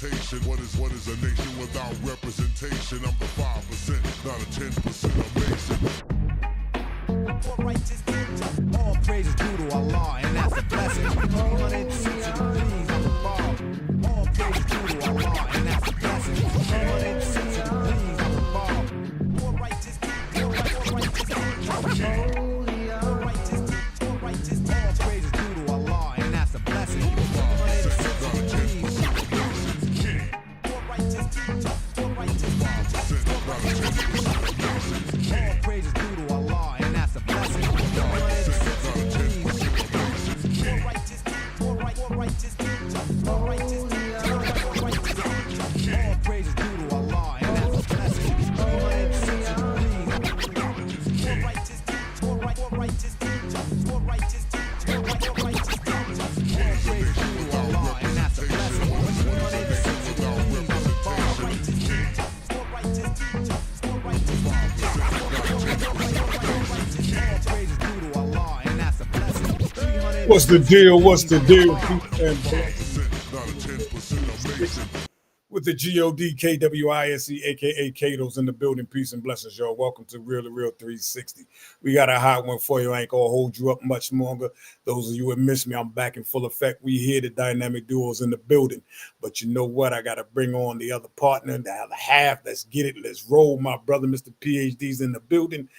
presentation. What is a nation without representation? I'm the 5%, not a 10% amazing. All praise is due to Allah, and that's a blessing. 360 degrees of the ball. All praise is due to Allah, and that's a blessing. 360 degrees of the ball. More righteous, more righteous, all praise is due to Allah, and that's a blessing. 360 degrees. More righteous, more righteous, all praise is due to Allah, and that's a blessing. What's the deal? What's the deal? With the GODKWISE, aka Kato's in the building. Peace and blessings, y'all. Welcome to real2reel360. We got a hot one for you. I ain't gonna hold you up much longer. Those of you who miss me, I'm back in full effect. We here, the dynamic duos in the building. But you know what? I gotta bring on the other partner, the other half. Let's get it. Let's roll. My brother, Mr. PhD's in the building.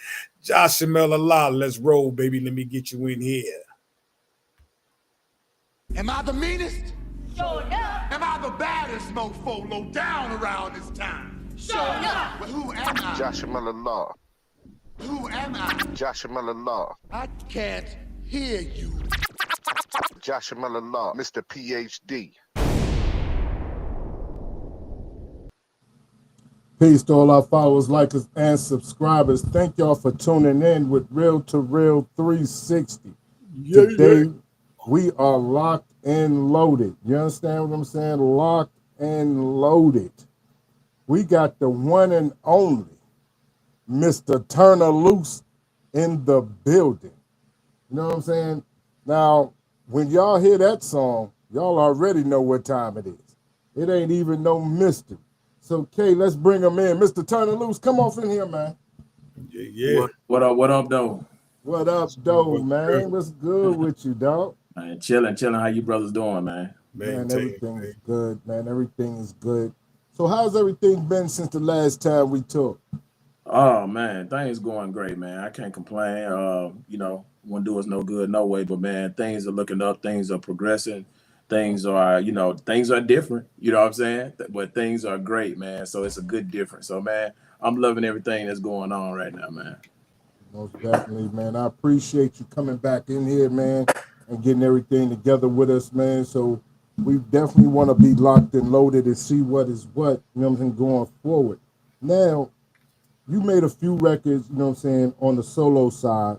Josh Allah. Let's roll, baby. Let me get you in here. Am I the meanest? Sure enough. Am I the baddest mofo low down around this time? Sure enough. But who am I? Joshua Allah. Who am I? Joshua Allah. I can't hear you. Joshua Allah. Mr. PhD. Peace to all our followers, likers, and subscribers. Thank y'all for tuning in with real2reel360. Today, we are locked and loaded. You understand what I'm saying? Locked and loaded. We got the one and only Mr. Turner Loose in the building. You know what I'm saying? Now, when y'all hear that song, y'all already know what time it is. It ain't even no mystery. So, Kay, let's bring him in. Mr. Turner Loose, come off in here, man. Yeah. What up, though? What up, though, man? What's good with you, dog? Man, chilling. How you brothers doing, man? Man, everything is good, man. Everything is good. So how's everything been since the last time we talked? Oh, man, things going great, man. I can't complain. Won't do us no good, no way. But, man, things are looking up. Things are progressing. Things are different. You know what I'm saying? But things are great, man. So it's a good difference. So, man, I'm loving everything that's going on right now, man. Most definitely, man. I appreciate you coming back in here, man, and getting everything together with us, man. So we definitely want to be locked and loaded and see what is what, you know what I'm saying, going forward. Now, you made a few records, you know what I'm saying, on the solo side.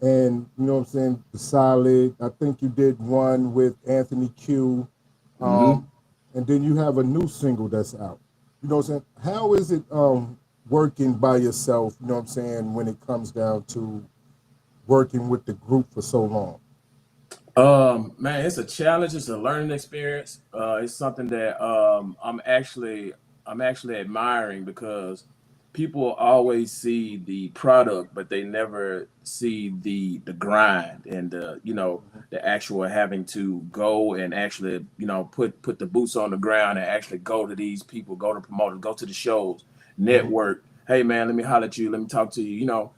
And, you know what I'm saying, the Solid. I think you did one with Anthony Q. And then you have a new single that's out. You know what I'm saying? How is it working by yourself, you know what I'm saying, when it comes down to working with the group for so long? Man, it's a challenge. It's a learning experience. It's something that I'm actually admiring, because people always see the product, but they never see the grind and the actual having to go and actually put the boots on the ground and actually go to these people, go to promoters, go to the shows, network. Hey man, let me holler at you. Let me talk to you.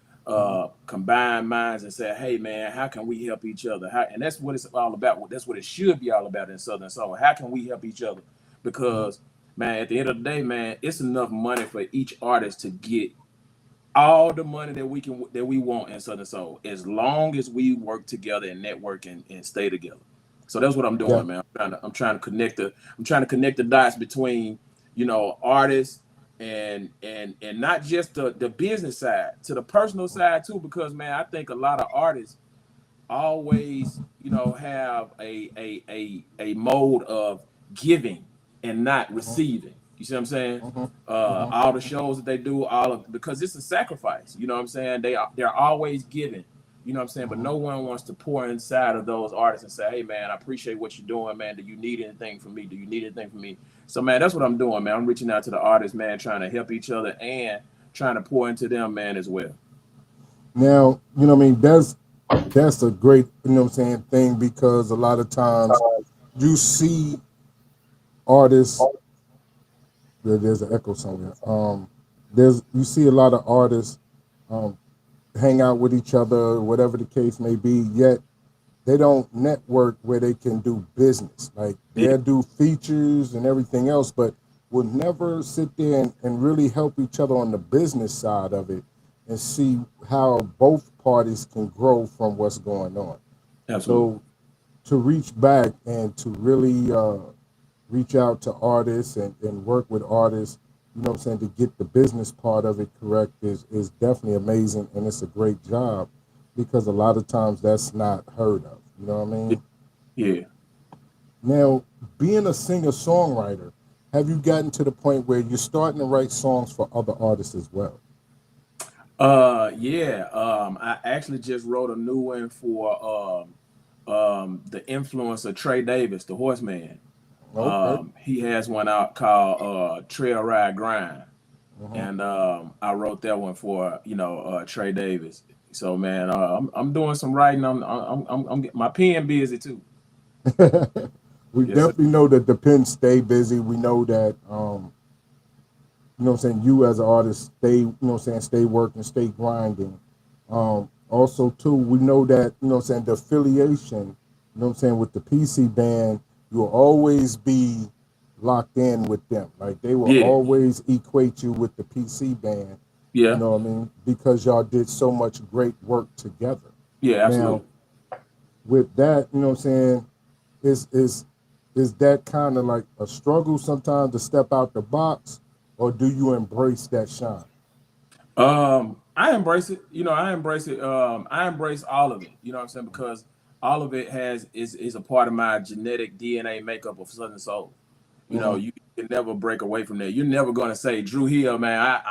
Combine minds and say, hey man, how can we help each other? And that's what it's all about. That's what it should be all about in Southern Soul. How can we help each other? Because man, at the end of the day, man, it's enough money for each artist to get all the money that we want in Southern Soul, as long as we work together and network and stay together. So that's what I'm doing, man. I'm trying to connect the dots between, artists and not just the business side, to the personal side too, because man, I think a lot of artists always, have a mode of giving and not receiving. You see what I'm saying? All the shows that they do, because it's a sacrifice. You know what I'm saying? They're always giving, You know what I'm saying? But no one wants to pour inside of those artists and say, hey, man, I appreciate what you're doing, man. Do you need anything from me? Do you need anything from me? So, man, that's what I'm doing, man. I'm reaching out to the artists, man, trying to help each other and trying to pour into them, man, as well. Now, you know what I mean, that's a great, you know what I'm saying, thing, because a lot of times you see artists, there's an echo somewhere. You see a lot of artists um, hang out with each other, whatever the case may be, yet they don't network where they can do business. Like they'll do features and everything else, but will never sit there and really help each other on the business side of it and see how both parties can grow from what's going on. Absolutely. So to reach back and to really reach out to artists and work with artists, you know what I'm saying, to get the business part of it correct is definitely amazing, and it's a great job, because a lot of times that's not heard of. You know what I mean? Yeah. Now, being a singer-songwriter, have you gotten to the point where you're starting to write songs for other artists as well? Yeah. I actually just wrote a new one for the influencer Trey Davis, the Horseman. Okay. He has one out called Trail Ride Grind. And I wrote that one for Trey Davis. So man, I'm doing some writing. I'm getting my pen busy too. We Yes, sir. definitely know that the pen stay busy. We know that you know what I'm saying, you as an artist stay, you know what I'm saying, stay working, stay grinding. Also too, we know that, you know what I'm saying, the affiliation, you know what I'm saying, with the PC band, you'll always be locked in with them. Like they will Yeah, always equate you with the PC band, you yeah, know what I mean? Because y'all did so much great work together. yeah, Now, absolutely. with that, you know what I'm saying, is is is that kind of like a struggle sometimes to step out the box, or do you embrace that shine? I embrace it. I embrace it. I embrace all of it. You know what I'm saying? Because all of it is a part of my genetic DNA makeup of Southern Soul. Hmm. You can never break away from that. You're never gonna say Drew Hill, man.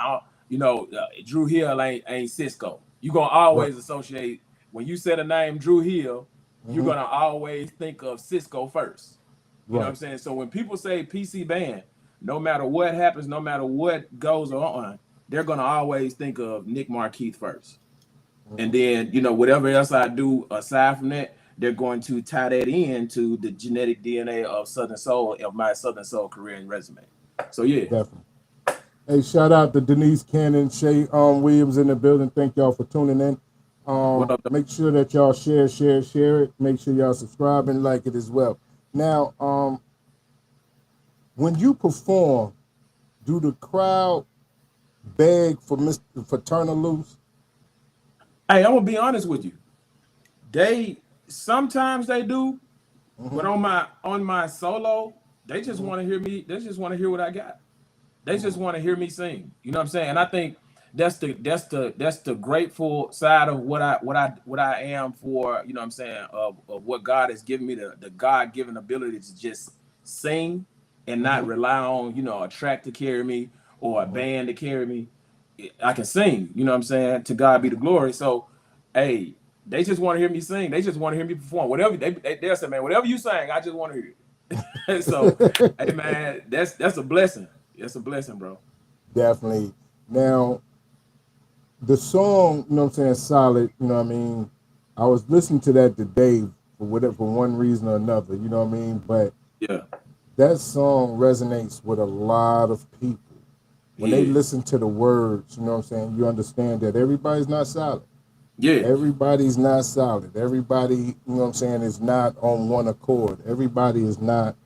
Drew Hill ain't Cisco. You're gonna Right. always associate when you say the name Drew Hill, you're Hmm. gonna always think of Cisco first. You know what I'm Right. saying? So when people say PC band, no matter what happens, no matter what goes on, they're gonna always think of Nick Markeith first. And Hmm. then, whatever else I do aside from that, they're going to tie that into the genetic DNA of Southern Soul, of my Southern Soul career and resume. So yeah. Definitely. Hey, shout out to Denise Cannon, Shay Williams in the building. Thank y'all for tuning in. What up? Make sure that y'all share it. Make sure y'all subscribe and like it as well. Now, when you perform, do the crowd beg for Turn Loose? Hey, I'm gonna be honest with you. They sometimes they do, but Hmm. on my solo, they just Hmm. want to hear me. They just want to hear what I got. They just want to hear me sing. You know what I'm saying? And I think that's the grateful side of what I am for, you know what I'm saying, of what God has given me, the God-given ability to just sing and not Hmm. rely on, a track to carry me or a Hmm. band to carry me. I can sing, you know what I'm saying? To God be the glory. So, hey, they just want to hear me sing. They just want to hear me perform. Whatever they'll say, man, whatever you sing, I just want to hear it. So, hey man, that's a blessing. It's a blessing, bro. Definitely. Now, the song, you know what I'm saying, Solid, you know what I mean? I was listening to that today for one reason or another, you know what I mean? But Yeah, that song resonates with a lot of people. When they yeah, listen to the words, you know what I'm saying, you understand that everybody's not solid. yeah, Everybody's not solid. Everybody, you know what I'm saying, is not on one accord. Everybody is not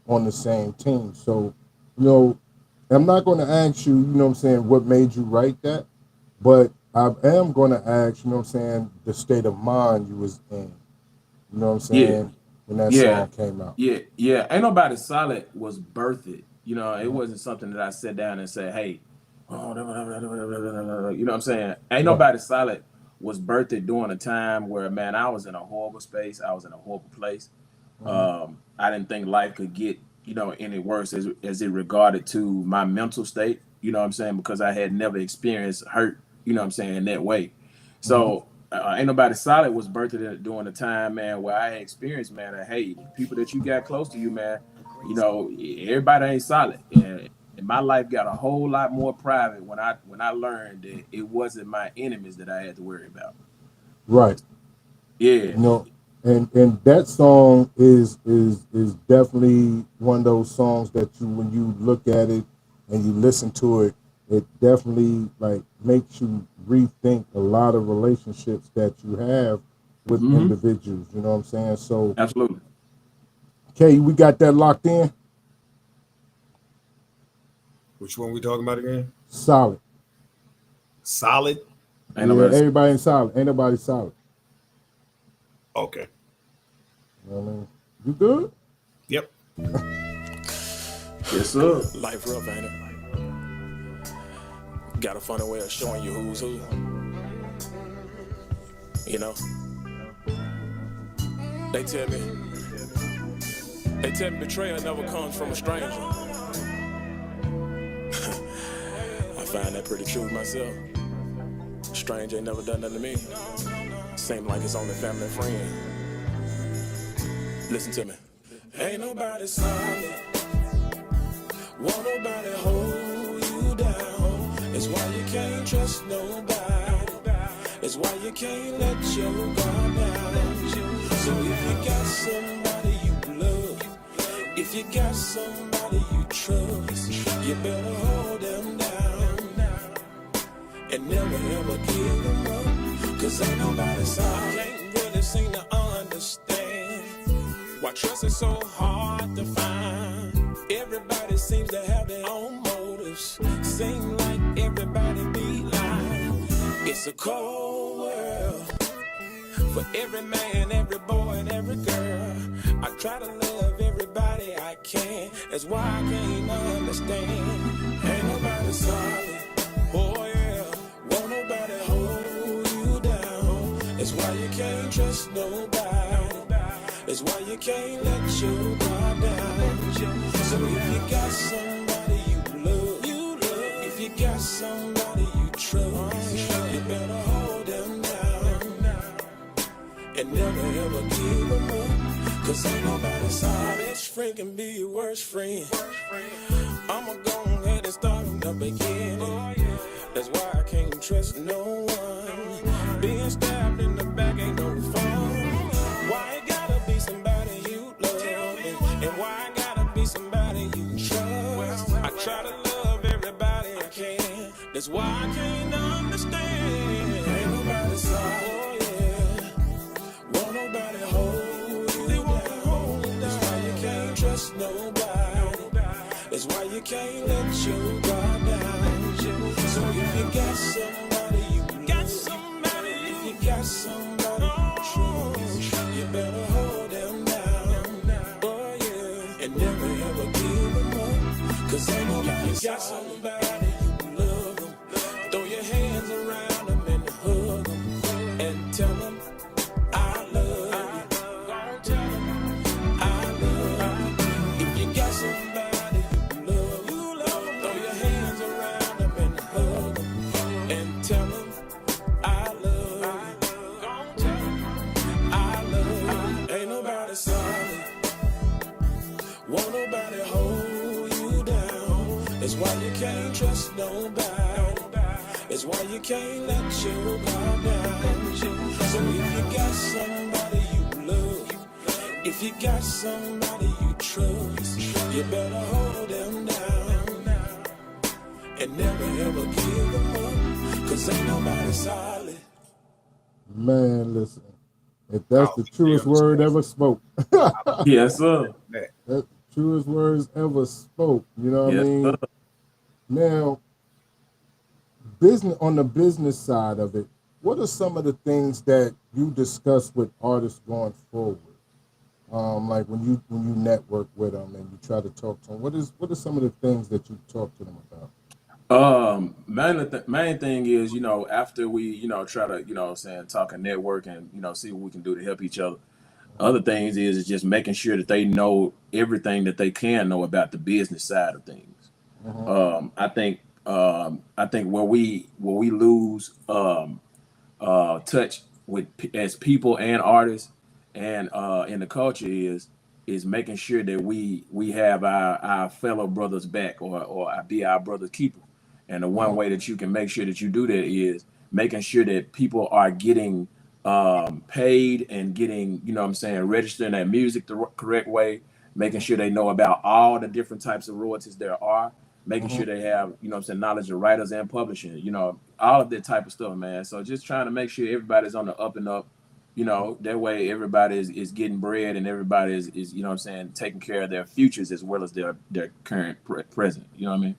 on the same team. So, you know, I'm not going to ask you, you know what I'm saying, what made you write that, but I am going to ask, you know what I'm saying, the state of mind you was in, you know what I'm yeah, saying, when that yeah, song came out. yeah. Ain't nobody solid was birthed. It Mhm. wasn't something that I sat down and said, hey, oh, you know what I'm saying? Ain't Right. nobody solid was birthed during a time where, man, I was in a horrible space. I was in a horrible place. Hmm. I didn't think life could get, any worse as it regarded to my mental state, you know what I'm saying? Because I had never experienced hurt, you know what I'm saying, in that way. Hmm. So Ain't Nobody Solid was birthed during the time, man, where I experienced, man, that, hey, people that you got close to you, man, you know, everybody ain't solid. And my life got a whole lot more private when I learned that it wasn't my enemies that I had to worry about. Right. Yeah. You know, and that song is definitely one of those songs that you, when you look at it and you listen to it, it definitely like makes you rethink a lot of relationships that you have with individuals. You know what I'm saying? So, Absolutely. okay, we got that locked in. Which one we talking about again? Solid. Solid. Ain't Yeah, nobody. everybody solid. Ain't nobody solid. Okay. You know what I mean? You good? Yep. Yes, sir. Life rough, ain't it? Got a funny way of showing you who's who. You know? They tell me betrayal never comes from a stranger. I find that pretty true myself. A stranger ain't never done nothing to me. Seem like it's only family and friend. Listen to me. Ain't nobody solid. Won't nobody hold you down. It's why you can't trust nobody. It's why you can't let your guard down. So if you got somebody you love, if you got somebody you trust, you better hold them down and never ever give them up. Cause ain't nobody solid. Can't really seem to understand why trust is so hard to find. Everybody seems to have their own motives. Seem like everybody be lying. It's a cold world for every man, every boy, and every girl. I try to love everybody I can. That's why I can't understand. Ain't nobody solid. Oh yeah, won't nobody hold you down. That's why you can't trust nobody. That's why you can't let your guard down. So if you got somebody you love, if you got somebody you trust, you better hold them down and never ever give them up. Cause ain't nobody solid. Best friend can be your worst friend. I'ma go ahead and start from the beginning. That's why I can't trust no one. Being stabbed in the back ain't no fun. Why it gotta be somebody you love? And why I gotta be somebody you trust? I try to love everybody I can. That's why I can't understand. Ain't nobody solid. Oh yeah. Won't nobody hold you down. That's why you can't trust nobody. That's why you can't let your guard down. So if you got somebody you got somebody, if you got somebody you trust, you better hold them down. Oh yeah, and never ever give them up. Cause ain't nobody got somebody you love them. Throw your hands around them and hug them and tell them I love you. Tell them I love you. If you got somebody you love them, throw your hands around them and hug them and tell them I love you. Tell them I love you. Ain't nobody solid. Won't nobody hold you down. That's why you can't trust nobody. That's why you can't let your guard down. So if you got somebody you love, if you got somebody you trust, you better hold them down and never ever give them up. Cause ain't nobody solid. Man, listen. If that's the truest word ever spoke. Yes, sir. That's the truest words ever spoke. You know what I mean? Sir. Now, business on the business side of it, what are some of the things that you discuss with artists going forward? Like when you network with them and you try to talk to them, what are some of the things that you talk to them about? Main thing is, after we, try to, talk and network and, see what we can do to help each other. Other things is just making sure that they know everything that they can know about the business side of things. I think where we lose touch as people and artists and in the culture is making sure that we have our fellow brothers back or be our brother's keeper. And the one way that you can make sure that you do that is making sure that people are getting paid and getting, you know what I'm saying, registering their music the correct way, making sure they know about all the different types of royalties there are, making sure they have, you know what I'm saying, knowledge of writers and publishing, you know, all of that type of stuff, man. So just trying to make sure everybody's on the up and up, you know, that way everybody is getting bread and everybody is, you know what I'm saying, taking care of their futures as well as their current present, you know what I mean?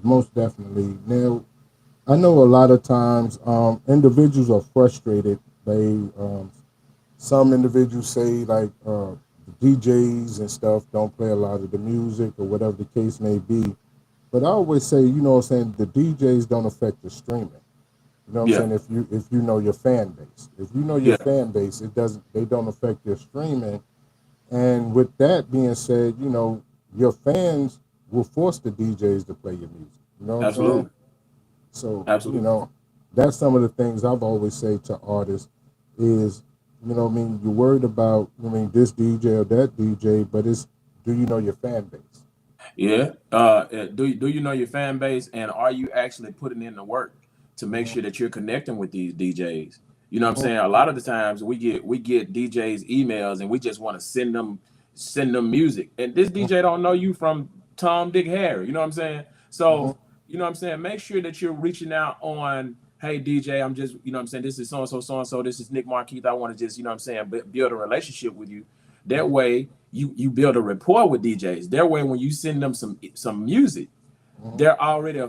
Most definitely. Now, I know a lot of times individuals are frustrated. Some individuals say like the DJs and stuff don't play a lot of the music or whatever the case may be. But I always say, you know what I'm saying, the DJs don't affect the streaming. You know what I'm Yeah, saying? If you know your fan base. If you know your yeah, fan base, they don't affect your streaming. And with that being said, you know, your fans will force the DJs to play your music. You know what I'm saying? absolutely, So, you absolutely. know, that's some of the things I've always said to artists is, you know what I mean, you're worried about, I mean, this DJ or that DJ, but it's, do you know your fan base? Yeah. Do you know your fan base, and are you actually putting in the work to make Mm-hmm. sure that you're connecting with these DJs? You know what I'm Mm-hmm. saying? A lot of the times we get DJs emails and we just want to send them music. And this DJ don't know you from Tom, Dick, Harry. You know what I'm saying? Mm-hmm. So, you know what I'm saying? Make sure that you're reaching out on, hey DJ, I'm just, you know what I'm saying, this is so and so, this is Nick Markeith. I want to just, you know what I'm saying, build a relationship with you. That way you build a rapport with DJs. That way when you send them some music, Mm-hmm. they're already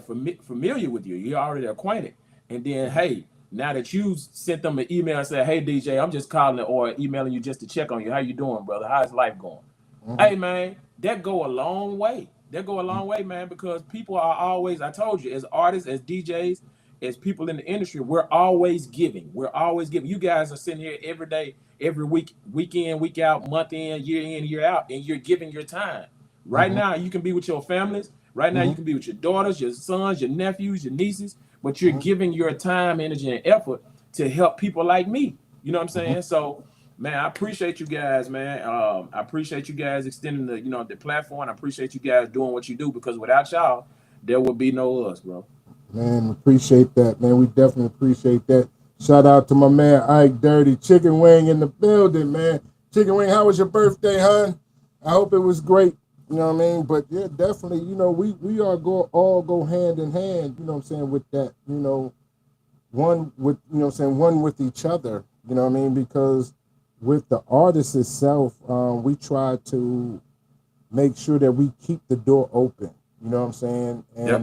familiar with you. You're already acquainted. And then, hey, now that you sent them an email and said, hey, DJ, I'm just calling or emailing you just to check on you. How you doing, brother? How's life going? Mm-hmm. Hey, man, that go a long way. That go a long way, man, because people are always, I told you, as artists, as DJs, as people in the industry, we're always giving. We're always giving. You guys are sitting here every day, every week, week in, week out, month in, year out, and you're giving your time. Right Mm-hmm. now, you can be with your families. Right now, Mm-hmm. you can be with your daughters, your sons, your nephews, your nieces, but you're Mm-hmm. giving your time, energy, and effort to help people like me. You know what I'm Mm-hmm. saying? So, man, I appreciate you guys, man. I appreciate you guys extending the, you know, the platform. I appreciate you guys doing what you do because without y'all, there would be no us, bro. Man, appreciate that, man. We definitely appreciate that. Shout out to my man Ike Dirty Chicken Wing in the building, man. Chicken Wing, how was your birthday, hon? I hope it was great. You know what I mean? But yeah, definitely, you know, we are all go hand in hand, you know what I'm saying, with that, you know, one with you know what I'm saying, one with each other, you know what I mean? Because with the artist itself, we try to make sure that we keep the door open, you know what I'm saying? Yep.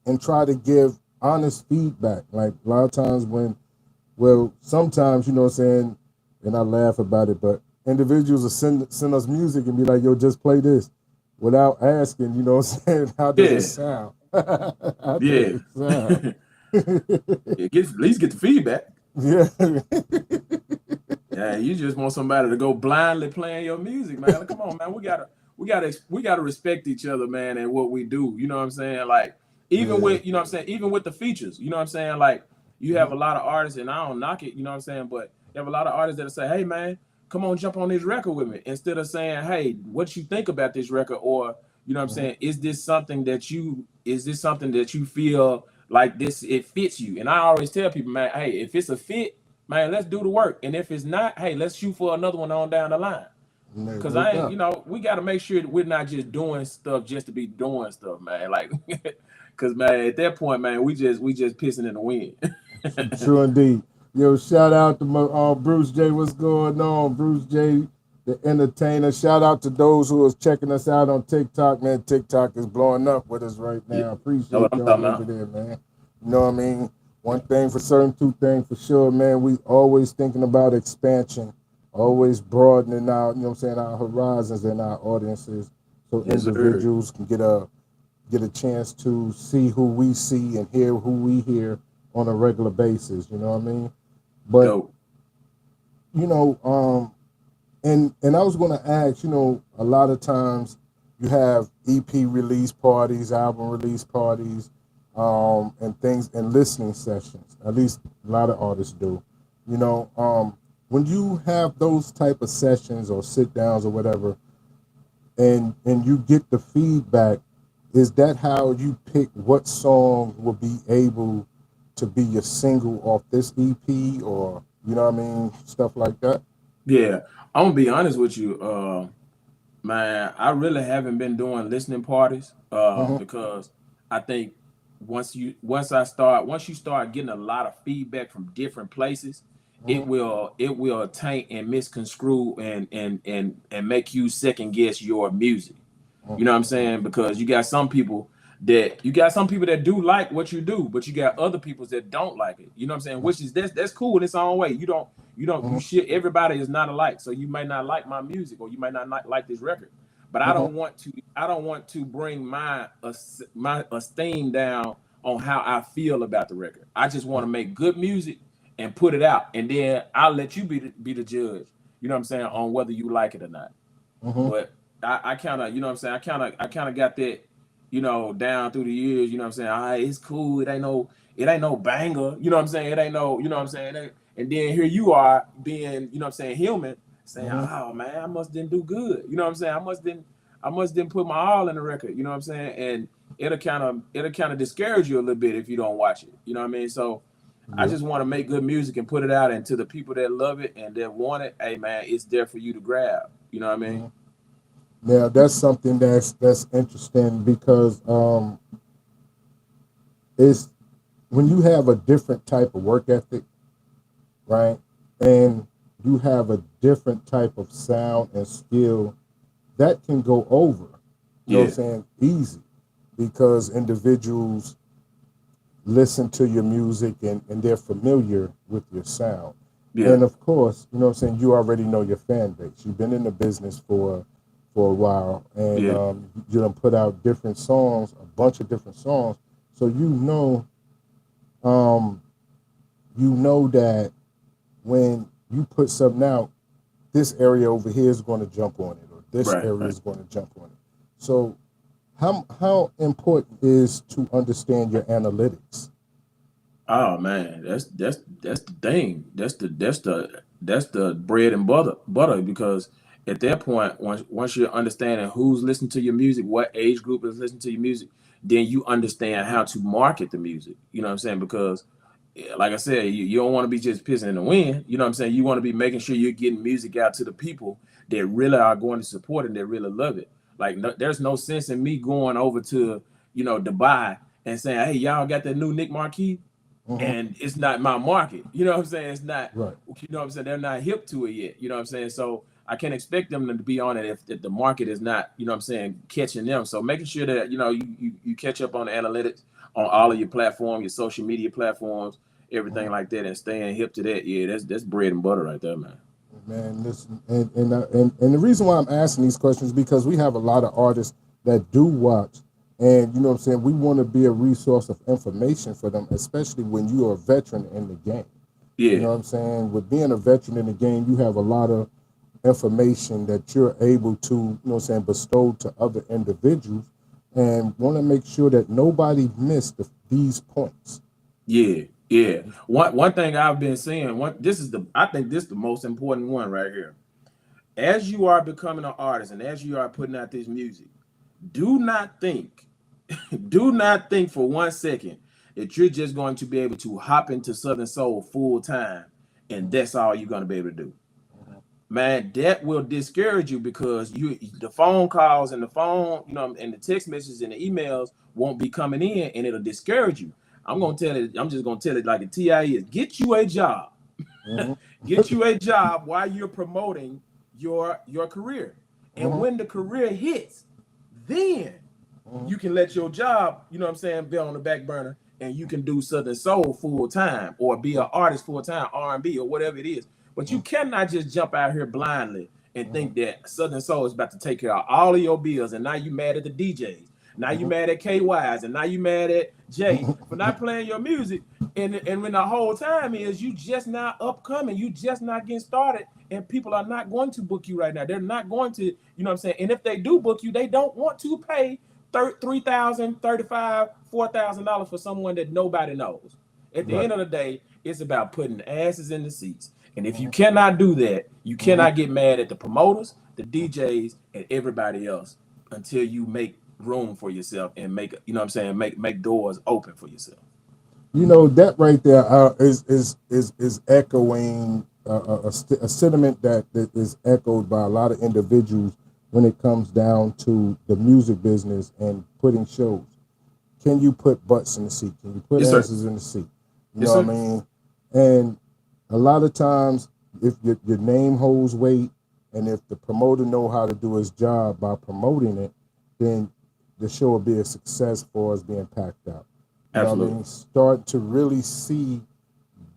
And try to give honest feedback. Like a lot of times well, sometimes, you know what I'm saying, and I laugh about it, but individuals will send us music and be like, yo, just play this without asking, you know what I'm saying, how does it Yeah. sound? How does Yeah. it sound? At least get the feedback. Yeah. Yeah, you just want somebody to go blindly playing your music, man. Like, come on, man. We gotta respect each other, man, and what we do. You know what I'm saying? Like, even Yeah. with, you know what I'm saying, even with the features, you know what I'm saying? Like, you have Mhm. a lot of artists, and I don't knock it, you know what I'm saying, but you have a lot of artists that'll say, hey man, come on, jump on this record with me. Instead of saying, hey, what you think about this record, or you know what I'm Mhm. saying, is this something that you feel like this it fits you? And I always tell people, man, hey, if it's a fit, man, let's do the work. And if it's not, hey, let's shoot for another one on down the line. Cause No I ain't, doubt. you know, we got to make sure that we're not just doing stuff just to be doing stuff, man. Like, cause man, at that point, man, we just pissing in the wind. True indeed. Yo, shout out to my Bruce J. What's going on? Bruce J, the entertainer. Shout out to those who is checking us out on TikTok, man. TikTok is blowing up with us right Yeah, now. know what Appreciate I'm y'all talking over about. there, man. You know what I mean? One thing for certain, two things for sure, man. We always thinking about expansion, always broadening out, you know what I'm saying, our horizons and our audiences so Yes, sir. individuals can get a chance to see who we see and hear who we hear on a regular basis. You know what I mean? But Dope. you know, and I was going to ask, you know, a lot of times you have EP release parties, album release parties, and things and listening sessions. At least a lot of artists do. You know, when you have those type of sessions or sit downs or whatever, and you get the feedback, is that how you pick what song will be able to be your single off this EP, or you know what I mean, stuff like that? Yeah, I'm gonna be honest with you, man. I really haven't been doing listening parties, Mm-hmm. because I think once you start getting a lot of feedback from different places, Mm-hmm. it will taint and misconstrue and make you second guess your music. You know what I'm saying? Because you got some people that do like what you do, but you got other people that don't like it. You know what I'm saying? Which is that's cool in its own way. You shit. Everybody is not alike, so you might not like my music or you might not like this record. But Mm-hmm. I don't want to bring my esteem down on how I feel about the record. I just want to make good music and put it out, and then I'll let you be the judge. You know what I'm saying, on whether you like it or not. Mm-hmm. But I kind of, you know what I'm saying, I kind of got that, down through the years. You know what I'm saying? All right, it's cool. It ain't no banger. You know what I'm saying? It ain't no, you know what I'm saying? And then here you are being, you know what I'm saying, human, saying, Mm-hmm. oh man, I must didn't do good. You know what I'm saying? I must didn't put my all in the record. You know what I'm saying? And it'll kind of discourage you a little bit if you don't watch it. You know what I mean? So I Yeah. just want to make good music and put it out, and to the people that love it and that want it, hey man, it's there for you to grab. You know what I mean? Now that's something that's interesting because it's when you have a different type of work ethic, right? And you have a different type of sound and skill that can go over, you know what I'm Yeah, saying, easy because individuals listen to your music and they're familiar with your sound. yeah, And of course, you know what I'm saying, you already know your fan base. You've been in the business for a while and yeah, you done put out different songs, a bunch of different songs. So um, you know that when you put something out, this area over here is going to jump on it, or this right, area right. is going to jump on it. So how important is to understand your analytics? Oh man, that's the thing. That's the bread and butter because at that point, once you're understanding who's listening to your music, what age group is listening to your music, then you understand how to market the music. You know what I'm saying? Because like I said, you don't want to be just pissing in the wind. You know what I'm saying? You want to be making sure you're getting music out to the people that really are going to support it and that really love it. Like there's no sense in me going over to, Dubai and saying, hey, y'all got that new Nick Markeith? Hmm. And it's not my market. You know what I'm saying? It's not, Right. you know what I'm saying? They're not hip to it yet. You know what I'm saying? So I can't expect them to be on it if the market is not, you know what I'm saying, catching them. So making sure that, you catch up on the analytics on all of your platforms, your social media platforms, everything like that, and staying hip to that. Yeah, that's bread and butter right there, man. Man, listen, and the reason why I'm asking these questions is because we have a lot of artists that do watch, and you know what I'm saying. We want to be a resource of information for them, especially when you are a veteran in the game. You Yeah, know what I'm saying. With being a veteran in the game, you have a lot of information that you're able to, you know what I'm saying, bestow to other individuals, and want to make sure that nobody missed these points. yeah, yeah. One thing I've been saying, I think this is the most important one right here. As you are becoming an artist and as you are putting out this music, do not think do not think for 1 second that you're just going to be able to hop into Southern Soul full time and that's all you're going to be able to do. Man, that will discourage you because the phone calls and the phone, and the text messages and the emails won't be coming in and it'll discourage you. I'm just gonna tell it like the TI is. Get you a job. Hmm. Get you a job while you're promoting your career. And Hmm. when the career hits, then you can let your job, you know what I'm saying, be on the back burner and you can do Southern Soul full time or be an artist full time, R&B or whatever it is. But you cannot just jump out here blindly and think that Southern Soul is about to take care of all of your bills. And now you mad at the DJs. Now you mad at KYs and now you mad at Jay for not playing your music. And when the whole time is you just not upcoming, you just not getting started, and people are not going to book you right now. They're not going to, you know what I'm saying? And if they do book you, they don't want to pay $3,000, $35,000, $4,000 for someone that nobody knows. At the Right. end of the day, It's about putting asses in the seats. And if you cannot do that, you cannot get mad at the promoters, the DJs, and everybody else until you make room for yourself and make, you know what I'm saying, make doors open for yourself. You know, that right there is echoing a sentiment that is echoed by a lot of individuals when it comes down to the music business and putting shows. Can you put butts in the seat? Can you put Yes, sir. asses in the seat? You Yes, know sir. what I mean? And a lot of times, if your name holds weight, and if the promoter know how to do his job by promoting it, then the show will be a success for us being packed out. You know what I Absolutely. mean? Start to really see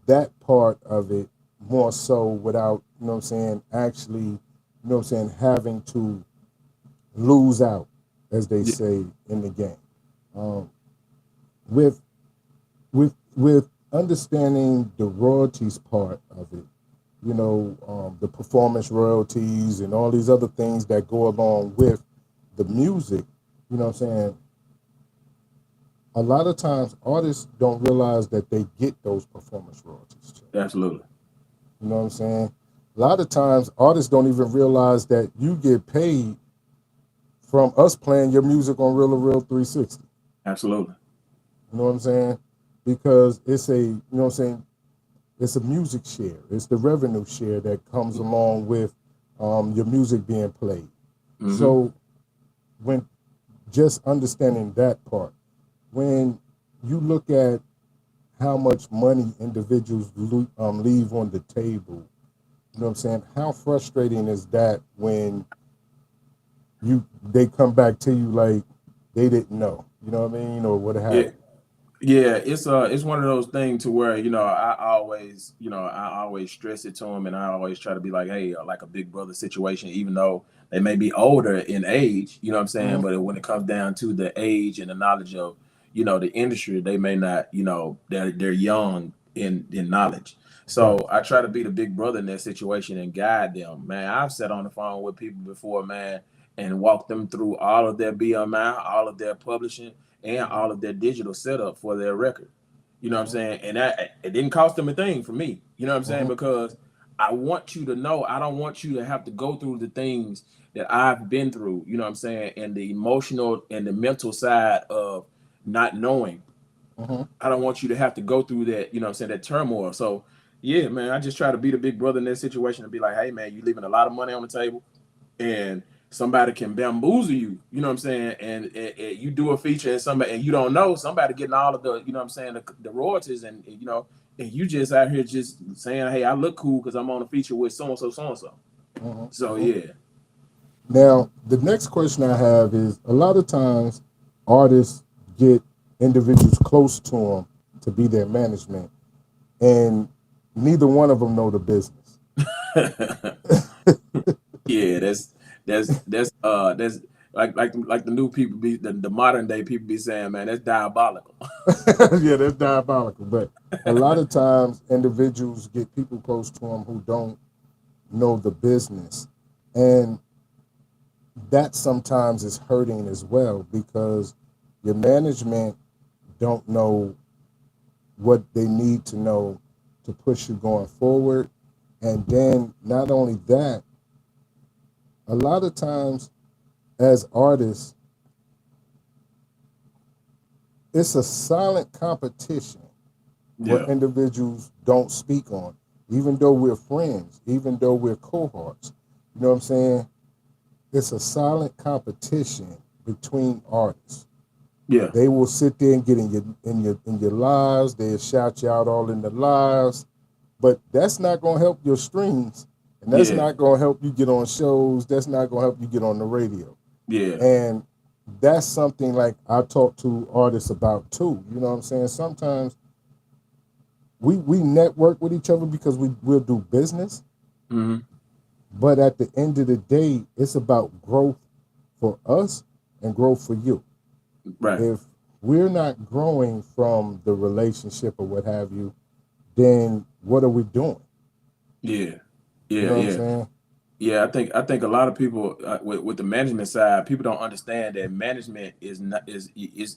that part of it more so without, you know what I'm saying, actually, you know what I'm saying, having to lose out, as they Yeah. say in the game. With understanding the royalties part of it, you know, the performance royalties and all these other things that go along with the music, you know what I'm saying? A lot of times artists don't realize that they get those performance royalties too. Absolutely. You know what I'm saying? A lot of times artists don't even realize that you get paid from us playing your music on real2reel360. Absolutely. You know what I'm saying? Because it's a, you know what I'm saying, it's a music share. It's the revenue share that comes along with your music being played. So when just understanding that part, when you look at how much money individuals leave on the table, you know what I'm saying? How frustrating is that when they come back to you like they didn't know, you know what I mean, or what have Yeah. you? Yeah, it's one of those things to where, you know, I always stress it to them, and I always try to be like, hey, like a big brother situation, even though they may be older in age, you know what I'm saying, but when it comes down to the age and the knowledge of, you know, the industry, they may not, you know, they're young in knowledge. Right. So I try to be the big brother in that situation and guide them. Man, I've sat on the phone with people before, man, and walked them through all of their BMI, all of their publishing, and all of their digital setup for their record. You know what I'm saying? And that it didn't cost them a thing for me. You know what I'm saying? Because I want you to know, I don't want you to have to go through the things that I've been through, you know what I'm saying? And the emotional and the mental side of not knowing. I don't want you to have to go through that, you know what I'm saying, that turmoil. So yeah, man, I just try to be the big brother in that situation and be like, hey man, you leaving a lot of money on the table, and somebody can bamboozle you, you know what I'm saying, and you do a feature and somebody, and you don't know, somebody getting all of the, you know what I'm saying, the royalties, and you know, and you just out here just saying, hey, I look cool because I'm on a feature with so and so, so and so. So yeah. Now, the next question I have is a lot of times artists get individuals close to them to be their management, and neither one of them know the business. Yeah, that's like the new people be the modern day people be saying, man, that's diabolical. Yeah, that's diabolical. But a lot of times individuals get people close to them who don't know the business. And that sometimes is hurting as well because your management don't know what they need to know to push you going forward. And then not only that, a lot of times as artists, it's a silent competition where Yeah, individuals don't speak on, even though we're friends, even though we're cohorts. You know what I'm saying? It's a silent competition between artists. yeah, They will sit there and get in your lives. They'll shout you out all in the lives, but that's not going to help your streams, and that's yeah, not going to help you get on shows. That's not going to help you get on the radio. yeah, And that's something like I talk to artists about too. You know what I'm saying? Sometimes we network with each other because we'll do business, but at the end of the day, it's about growth for us and growth for you. right, If we're not growing from the relationship or what have you, then what are we doing? yeah, You yeah, know what I'm yeah. saying? Yeah, I think a lot of people with the management side, people don't understand that management is not is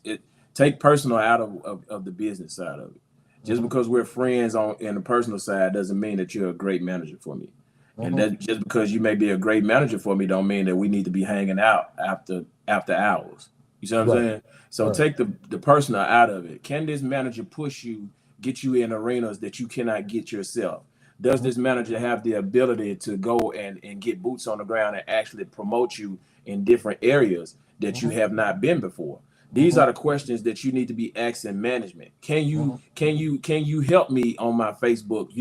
it take personal out of the business side of it. Just because we're friends on in the personal side doesn't mean that you're a great manager for me. And that just because you may be a great manager for me don't mean that we need to be hanging out after hours. You see what I'm saying? So take the personal out of it. Can this manager push you, get you in arenas that you cannot get yourself? Does this manager have the ability to go and get boots on the ground and actually promote you in different areas that you have not been before? These are the questions that you need to be asking management. Can you help me on my Facebook,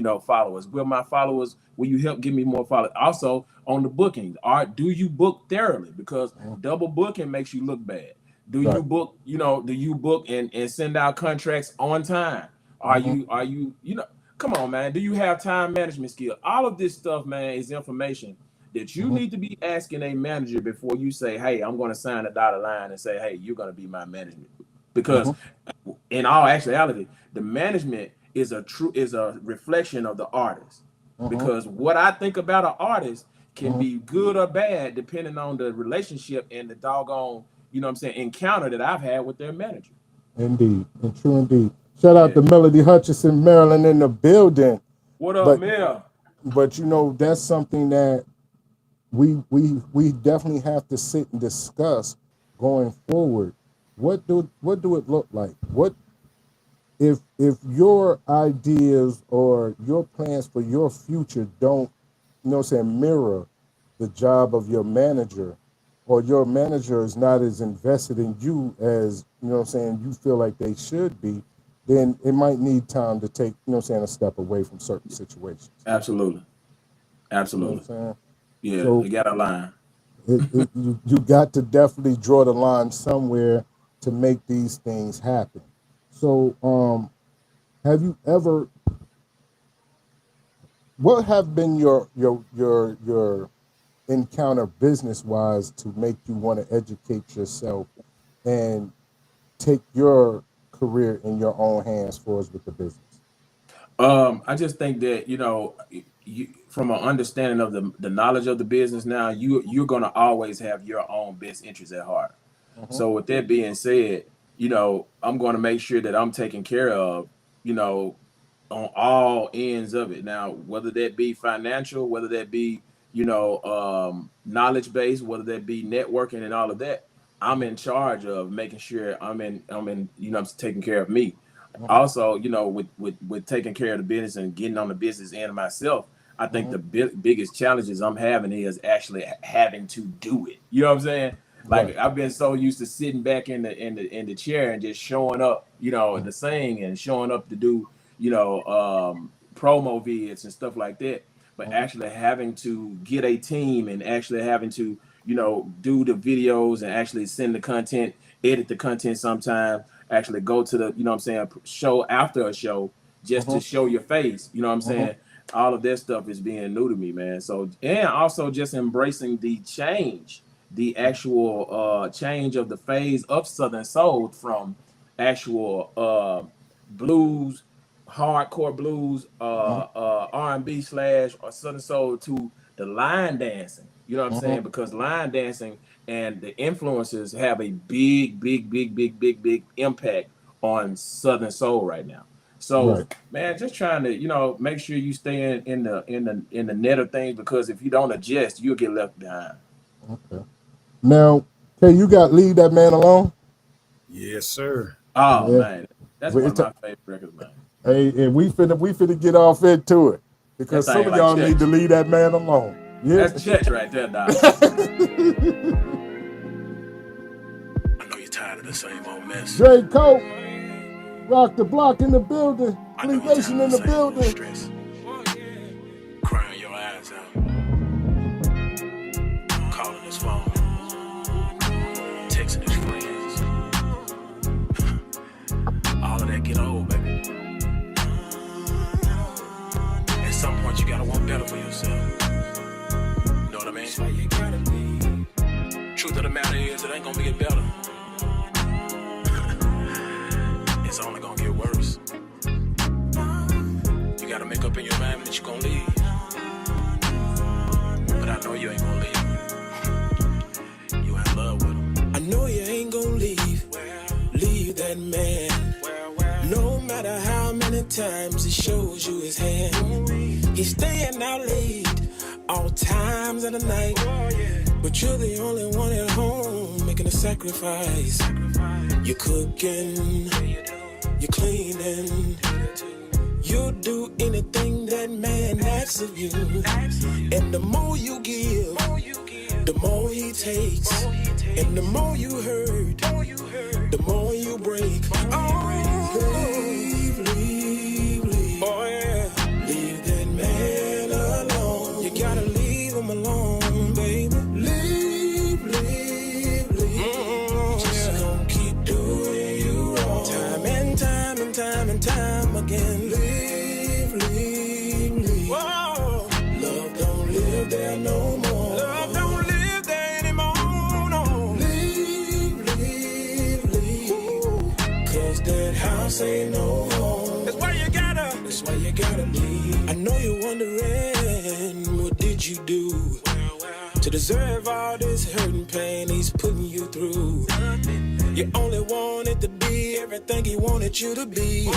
followers? Will you help give me more followers? Also on the booking, do you book thoroughly? Because double booking makes you look bad. Do you book, do you book and send out contracts on time? Are you, come on, man. Do you have time management skill? All of this stuff, man, is information that you need to be asking a manager before you say, hey, I'm going to sign a dotted line and say, hey, you're going to be my management. Because in all actuality, the management is a reflection of the artist. Because what I think about an artist can be good or bad depending on the relationship and the doggone, encounter that I've had with their manager. Indeed, and true indeed. Shout out to Melody Hutchinson, Maryland, in the building. What up, Mel? But that's something that we definitely have to sit and discuss going forward. What do it look like? What if your ideas or your plans for your future don't, mirror the job of your manager, or your manager is not as invested in you as, you feel like they should be, then it might need time to take, a step away from certain situations. Absolutely. Yeah, So you got a line. you got to definitely draw the line somewhere to make these things happen. So, have you ever? What have been your encounter business wise to make you want to educate yourself and take your career in your own hands for us with the business? I just think that you from an understanding of the knowledge of the business now, you're gonna always have your own best interests at heart. So with that being said, I'm gonna make sure that I'm taken care of, on all ends of it. Now, whether that be financial, whether that be knowledge based, whether that be networking and all of that, I'm in charge of making sure I'm taking care of me. Also, with taking care of the business and getting on the business end of myself, I think the biggest challenges I'm having is actually having to do it. You know what I'm saying? Like I've been so used to sitting back in the chair and just showing up, to sing and showing up to do, promo vids and stuff like that. But actually having to get a team and actually having to, do the videos and actually send the content, edit the content sometime, actually go to the, show after a show just to show your face, all of that stuff is being new to me, man. So, and also just embracing the change, the actual change of the phase of Southern Soul from actual blues, hardcore blues, R&B / or Southern Soul to the line dancing. You know what I'm saying? Because line dancing and the influences have a big impact on Southern Soul right now. So, man, just trying to, make sure you stay in the net of things, because if you don't adjust, you'll get left behind. Okay. Now, hey, you got Leave That Man Alone? Yes, sir. Oh, man. That's one of my favorite records, man. Hey, and we finna get off into it, because some of y'all need to leave that man alone. Yeah. That's church right there, dog. I know you're tired of the same old mess. Dre Cope, Rock the Block in the building, Fleet Nation in the building. Stress. Crying your eyes out. Calling his phone. Texting his friends. All of that get old, baby. At some point you gotta want better for yourself. You know what I mean? That's why you gotta leave. Truth of the matter is, it ain't gonna get better. It's only gonna get worse. You gotta make up in your mind that you're gonna leave. But I know you ain't gonna leave. You in love with him. I know you ain't gonna leave. Leave that man. No matter how many many times he shows you his hand. He's staying out late, all times of the night. But you're the only one at home making a sacrifice. You're cooking, you're cleaning. You'll do anything that man asks of you. And the more you give, the more he takes. And the more you hurt, the more you break. Oh, leave, oh yeah. Leave that man alone. You gotta leave him alone, baby. Leave. Just gonna keep doing you wrong. Time and time again. Leave. Whoa. Love don't live there no more. Love don't live there anymore, no. Leave. Cause that house ain't no home. That's why you gotta leave. I know you're wondering, what did you do to deserve all this hurt and pain he's putting you through? You only wanted to be everything he wanted you to be.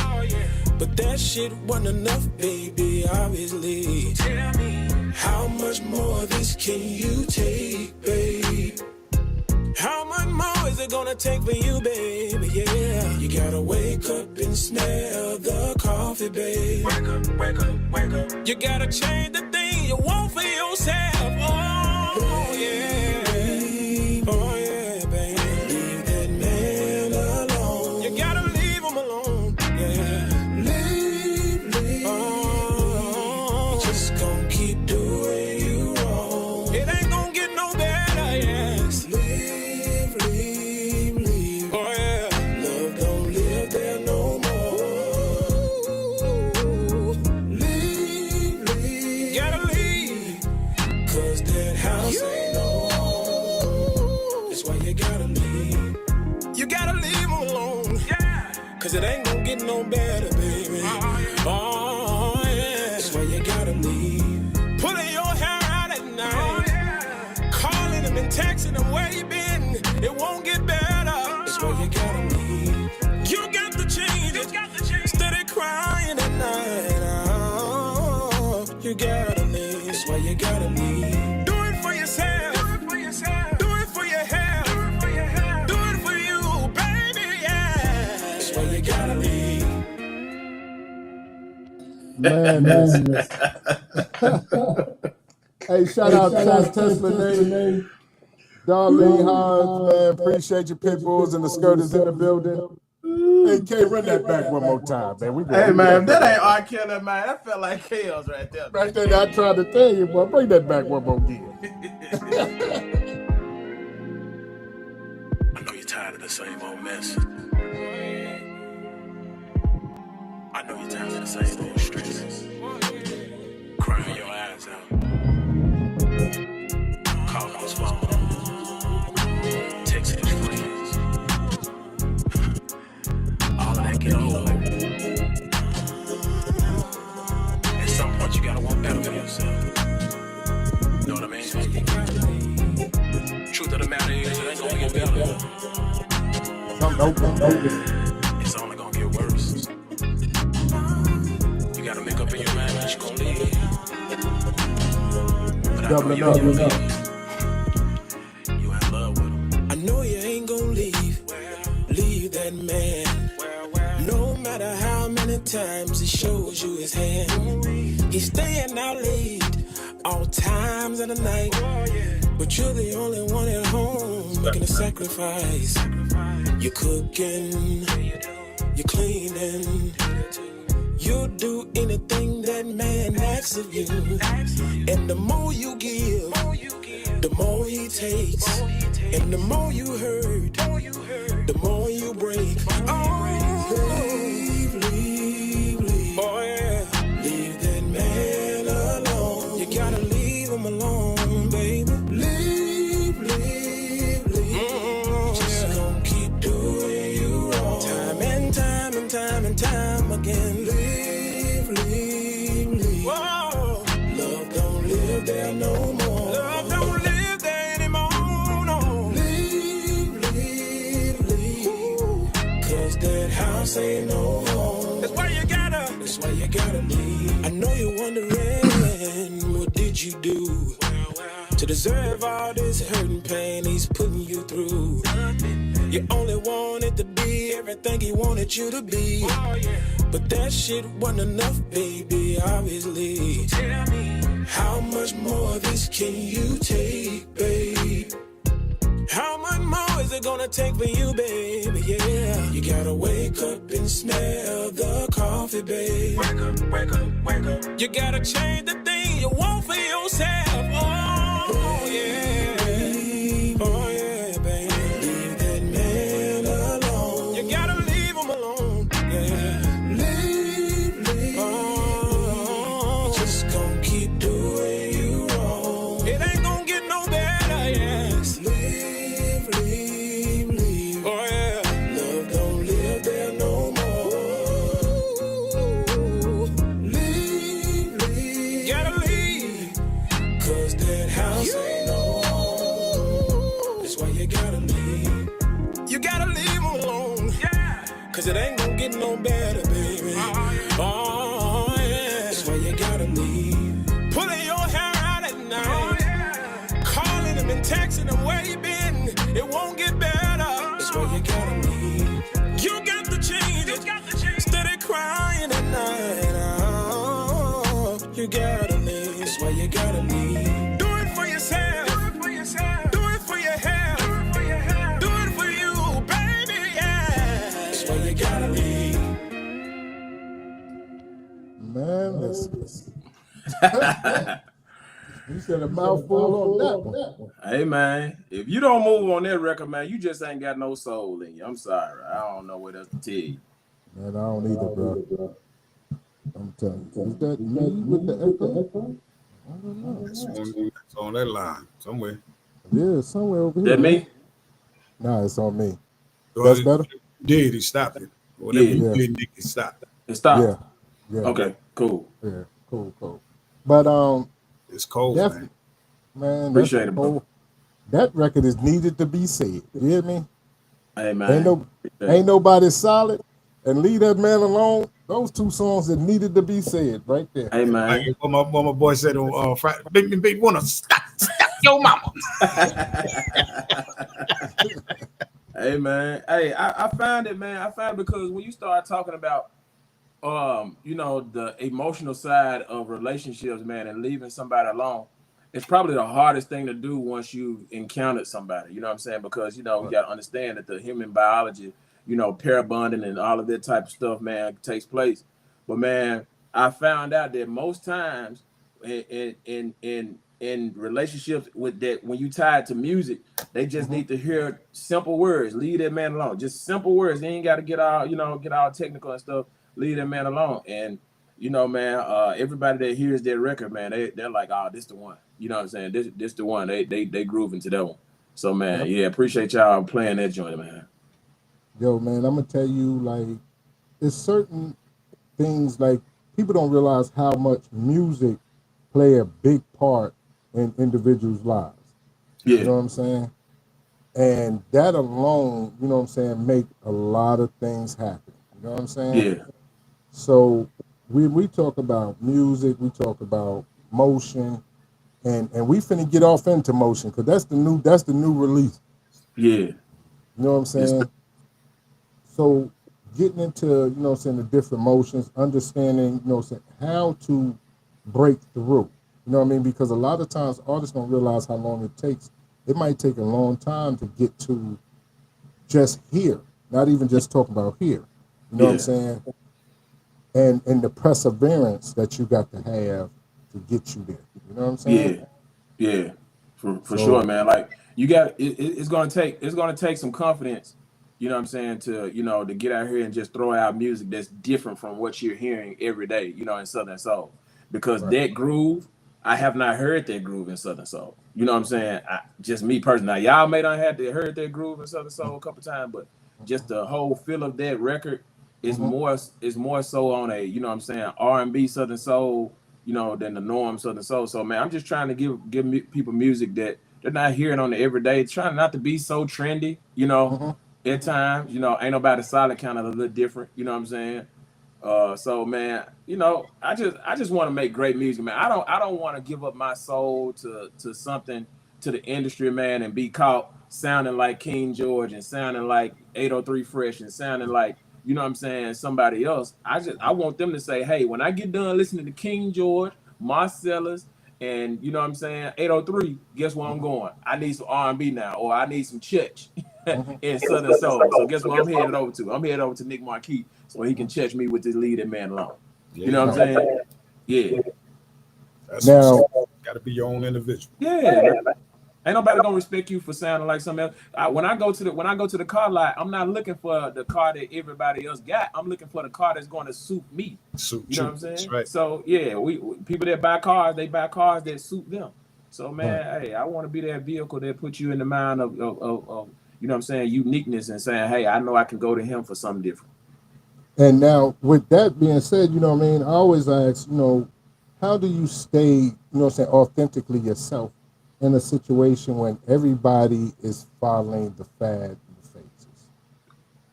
But that shit wasn't enough, baby, obviously. Tell me, how much more of this can you take, babe? How much more is it gonna take for you, baby? Yeah, you gotta wake up and smell the coffee, babe. Wake up. You gotta change the thing you want for yourself. Oh, yeah. Oh, yeah, baby. Leave that man alone. You gotta leave him alone. Yeah. Leave. Oh, just gonna keep doing you wrong. It ain't gonna get no better, yes. Leave. Oh, yeah. Love don't live there no more. Leave. Gotta leave. Cause that house ain't no home. That's why you gotta leave. You gotta leave him alone. Yeah. Cause it ain't gonna get no better, baby. Oh, yeah. That's why you gotta leave. Pulling your hair out at night. Oh, yeah. Calling him and texting him where you been. It won't get better. That's why you gotta leave. You got to change it. Instead of crying at night. Oh, you gotta leave. That's why you gotta leave. Do it for yourself. Do it for your health. Do it for you, baby, yeah. That's why you gotta leave. Man, hey, shout out to Tesla name. Darlene Hans, man. Appreciate your pit bulls and the skirters in the building. Hey, K, run that back one more time, man. Hey, man, that ain't R. Kelly, man. That felt like chaos right there. Right there, I tried to tell you, boy. Bring that back one more again. I know you're tired of the same old mess. I know you're tired of the same old stress. Crying your eyes out. Calling his phone. Texting his friends. All of that get old. At some point you gotta want better for yourself. You know what I mean? Truth of the matter is, it ain't gonna get better. It's only gonna get worse. You gotta make up in your mind that you're gonna leave. But I know you in love with him. I know you ain't gonna leave that man. No matter how many times he shows you his hand. He's staying out late, all times of the night. But you're the only one at home making a sacrifice. You're cooking, you're cleaning. You'll do anything that man asks of you. And the more you give, the more he takes. And the more you hurt, the more you break. Oh, leave. Oh, yeah. Leave that man alone. You gotta leave him alone, baby. Leave. Just gonna keep doing you wrong. Time and time again. Leave. Whoa. Love don't live there no more. Love don't live there anymore, no. Leave. Cause that house ain't no home. That's why you gotta That's why you gotta leave. I know you're wondering, what did you do to deserve all this hurt and pain he's putting you through? You only wanted to be everything he wanted you to be. But that shit wasn't enough, baby, obviously. Tell me, how much more of this can you take, babe? How much more is it gonna take for you, baby? Yeah, you gotta wake up and smell the coffee, babe. Wake up, wake up, wake up. You gotta change the thing you want for yourself. Oh, yeah. Oh, yeah, baby. Leave that man alone. You gotta leave him alone. Yeah. Leave. Oh, just gonna keep doing you wrong. It ain't gonna get no better, yes. Leave. Oh, yeah. Love don't live there no more. Leave. Gotta leave. 'Cause that house ain't no home. That's why you gotta leave. You gotta leave him alone. Yeah. 'Cause it ain't gonna get no better, baby. Oh, yeah. That's why you gotta leave. Pulling your hair out at night. Calling him and texting him where you been. It won't get better. That's why you gotta leave. You got to change it. Instead of crying at night. Oh, you gotta leave. That's why you gotta leave. Do it for yourself. Do it for yourself. Do it for your health. Do it for your health. Do it for you, baby. Yeah. That's why you gotta leave. Man, listen. You said a mouthful on that one. Hey man, if you don't move on that record, man, you just ain't got no soul in you. I'm sorry, I don't know what else to tell you. Man, I don't either, bro. I'm telling you. Is that me with the echo? I don't know. It's on that line somewhere. Yeah, somewhere over here. That me? Nah, it's on me. That's better? Did he stopped it? Whatever Yeah. you did, Nick, he stopped it. It stopped. Yeah. Okay, cool. Yeah, cool. But It's cold, definitely, man. man. Appreciate that's it, bro. That record is needed to be said. You hear me? Hey man, Ain't nobody solid, and leave that man alone. Those two songs that needed to be said right there. Hey man, Like what my boy said on Friday, big wanna stop your mama. hey man, hey, I found it, man. I found it because when you start talking about, you know, the emotional side of relationships, man, and leaving somebody alone, it's probably the hardest thing to do once you encountered somebody. You know what I'm saying? Because you know we got to understand that the human biology, you know, pair bonding and all of that type of stuff, man, takes place. But man, I found out that most times in relationships with that, when you tied to music, they just need to hear simple words. Leave that man alone. Just simple words. They ain't got to get all, you know, get all technical and stuff. Leave that man alone. And you know, man, everybody that hears that record, man, they're like, oh, this the one. You know what I'm saying? This the one. They groove into that one. So man, yeah, appreciate y'all playing that joint, man. Yo, man, I'm gonna tell you, like, it's certain things like people don't realize how much music play a big part in individuals' lives. Yeah. You know what I'm saying? And that alone, you know what I'm saying, make a lot of things happen. You know what I'm saying? Yeah. So we talk about music, we talk about motion, and we finna get off into motion because that's the new release. Yeah. You know what I'm saying? So getting into, you know what I'm saying, the different motions, understanding, you know what I'm saying, how to break through. You know what I mean? Because a lot of times artists don't realize how long it takes. It might take a long time to get to just here, not even just talking about here. You know what I'm saying? And the perseverance that you got to have to get you there. You know what I'm saying? Yeah, for sure, man. Like you got it's gonna take some confidence, you know what I'm saying, to, you know, to get out here and just throw out music that's different from what you're hearing every day, you know, in Southern Soul. Because that groove, I have not heard that groove in Southern Soul. You know what I'm saying? Just me personally. Now, y'all may not have heard that groove in Southern Soul a couple times, but just the whole feel of that record is more so on a, you know what I'm saying, R&B Southern Soul, you know, than the norm Southern Soul. So man, I'm just trying to give people music that they're not hearing on the everyday, trying not to be so trendy, you know, at times, you know, ain't nobody solid, kind of a little different, you know what I'm saying? So man, you know, I just want to make great music, man. I don't want to give up my soul to something, to the industry, man, and be caught sounding like King George and sounding like 803 Fresh and sounding like, you know what I'm saying, somebody else. I want them to say, hey, when I get done listening to King George, Marcellus, and you know what I'm saying, 803, guess where I'm going? I need some R&B now, or I need some church in Southern Soul. So guess what I'm headed over to? I'm headed over to Nick Markeith so he can church me with this lead and man alone. You know what I'm saying? Yeah. That's Now, got to be your own individual. Yeah. Ain't nobody gonna respect you for sounding like something else. When I go to the car lot, I'm not looking for the car that everybody else got. I'm looking for the car that's going to suit me. Suit you know you. what I'm saying? That's right. So yeah, we people that buy cars, they buy cars that suit them. So man, hey, I want to be that vehicle that puts you in the mind of you know what I'm saying, uniqueness, and saying, hey, I know I can go to him for something different. and now with that being said, you know what I mean, I always ask, you know, how do you stay, you know what I'm saying, authentically yourself in a situation when everybody is following the fad and the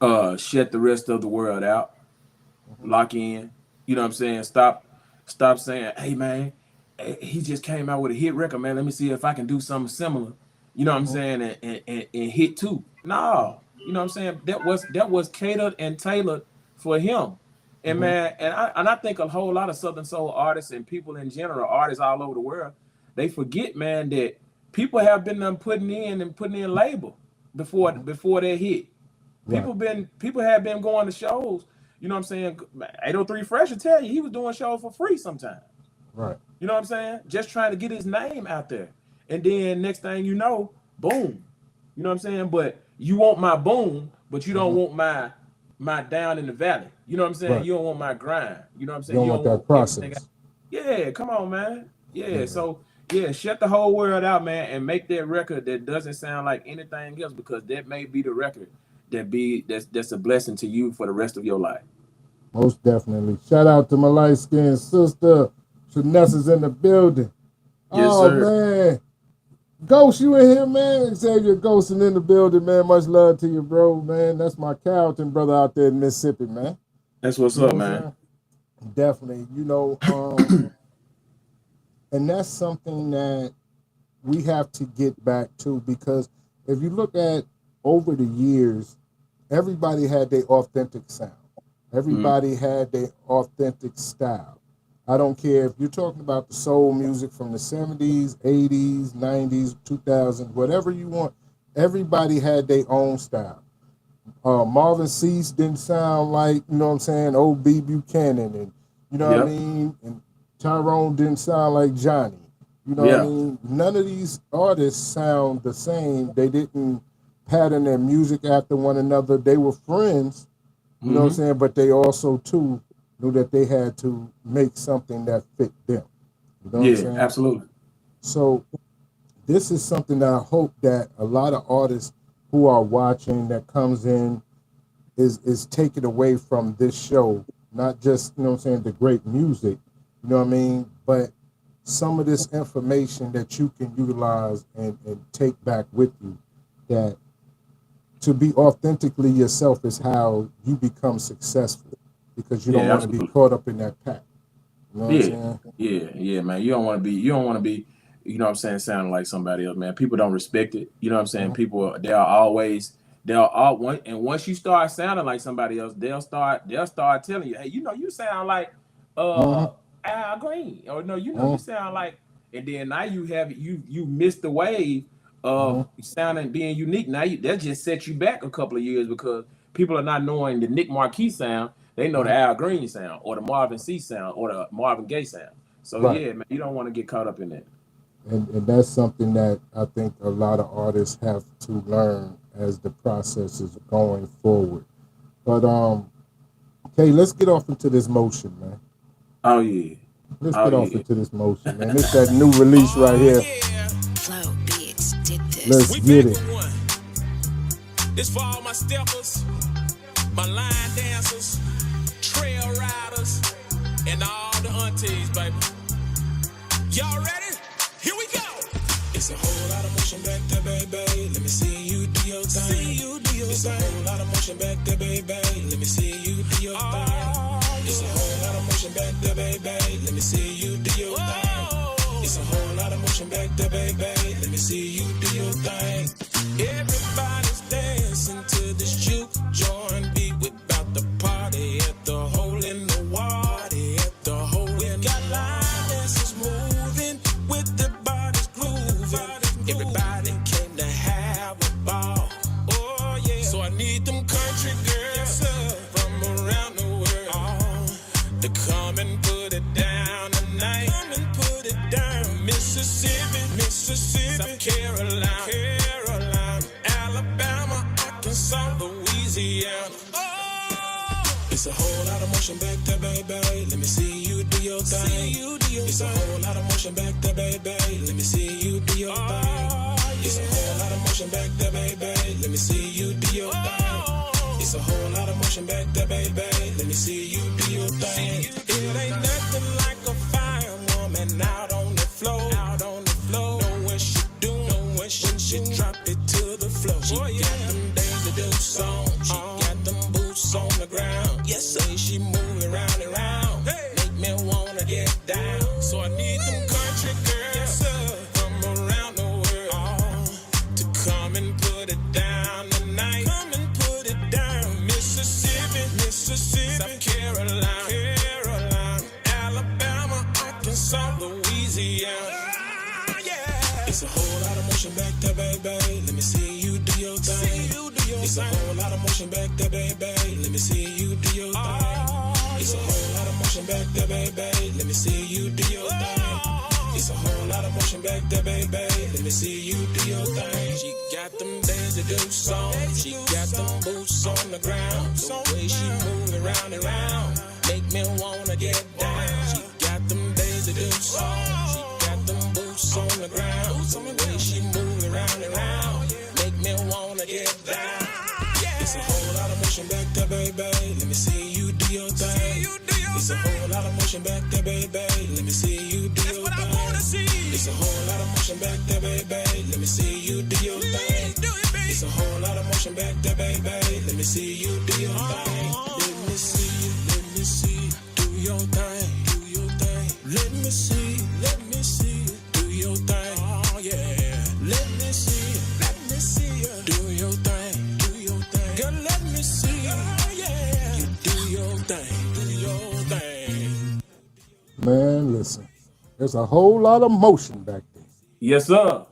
phases? Shut the rest of the world out. Lock in. You know what I'm saying? Stop saying, hey man, he just came out with a hit record, man. Let me see if I can do something similar. You know what I'm saying? And hit too. No. You know what I'm saying? That was catered and tailored for him. And man, and I think a whole lot of Southern Soul artists and people in general, artists all over the world, they forget, man, that people have been putting in label before they hit. People have been going to shows. You know what I'm saying? 803 Fresh will tell you he was doing shows for free sometimes. Right. You know what I'm saying? Just trying to get his name out there. And then next thing you know, boom. You know what I'm saying? But you want my boom, but you don't want my down in the valley. You know what I'm saying? Right. You don't want my grind. You know what I'm saying? You don't want that process. Yeah, come on, man. Yeah, so yeah, shut the whole world out, man, and make that record that doesn't sound like anything else, because that may be the record that's a blessing to you for the rest of your life. Most definitely. Shout out to my light-skinned sister. Vanessa's in the building. Yes, oh, sir. Man. Ghost, you in here, man? Xavier Ghostin in the building, man. Much love to you, bro, man. That's my Carrollton brother out there in Mississippi, man. That's what's up, man. Definitely. You know, and that's something that we have to get back to, because if you look at over the years, everybody had their authentic sound. Everybody had their authentic style. I don't care if you're talking about the soul music from the 70s, 80s, 90s, 2000s, whatever you want. Everybody had their own style. Marvin Cease didn't sound like, you know what I'm saying, old B. Buchanan, and you know what I mean? And Tyrone didn't sound like Johnny. You know what I mean? None of these artists sound the same. They didn't pattern their music after one another. They were friends, you know what I'm saying? But they also, too, knew that they had to make something that fit them. You know what I'm saying? Absolutely. So this is something that I hope that a lot of artists who are watching that comes in is taken away from this show. Not just, you know what I'm saying, the great music, you know what I mean? But some of this information that you can utilize and take back with you, that to be authentically yourself is how you become successful, because you don't want to be caught up in that pack. You know what I'm saying? Yeah, man. You don't want to be, you know what I'm saying, sounding like somebody else, man. People don't respect it. You know what I'm saying? People, and once you start sounding like somebody else, they'll start telling you, hey, you know, you sound like Al Green, or no, you know, you sound like, and then now you missed the wave of sounding, being unique. Now that just sets you back a couple of years, because people are not knowing the Nick Markeith sound. They know the Al Green sound, or the Marvin C sound, or the Marvin Gaye sound. So yeah, man, you don't want to get caught up in that. And that's something that I think a lot of artists have to learn as the process is going forward. But okay, let's get off into this motion, man. Oh yeah. Let's get off into this motion, man. It's that new release right here. Let's get it. This for all my steppers, my line dancers, trail riders, and all the aunties, baby. Y'all ready? Here we go. It's a whole lot of motion back there, baby. Let me see you do your thing. It's a whole lot of motion back there, baby. Let me see you do your thing. It's It's a whole lot of motion back there, baby. Let me see you do your thing. It's a whole lot of motion back there, baby. Let me see you do your thing. It's a whole lot of motion back there, baby. Let me see you do your thing. It's a whole lot of motion back there, baby. Let me see you do your thing. It ain't nothing like a fine woman out on the floor. Know what she do, when she drop it to the floor. She got them days to do song. She got them boots on the ground. Yes, say she moving round and round. Make me wanna get down. So I need them country girls from around the world to come and put it down tonight. Come and put it down. Mississippi, South Carolina, Alabama, Arkansas, Louisiana. It's a whole lot of motion back there, baby. Let me see you do your thing. It's a whole lot of motion back there, baby. Let me see you do your thing. It's a whole lot of motion back there, baby. Let me see you do your thing. It's a whole lot of motion back there, baby. Let me see you do your thing. She got them days to do song. She got them boots on the ground. The way she moving round and round make me wanna get down. She got them days to do song. She got them boots on the ground. The way she moving round and round make me wanna get down. It's a whole lot of motion back there, baby. Let me see you do your thing. It's a whole lot of motion back there, baby. Let me see you do your thing. It's a whole lot of motion back there, baby. Let me see you do your thing. It's a whole lot of motion back there, baby. Let me see you do your thing. Let me see you do your thing. Do your thing. Let me see you do your thing. Oh yeah. Let me see you do your thing. Do your thing. Girl, let me see you. Oh yeah. You do your thing. Do your thing. Man, listen. There's a whole lot of motion back there. Yes, sir.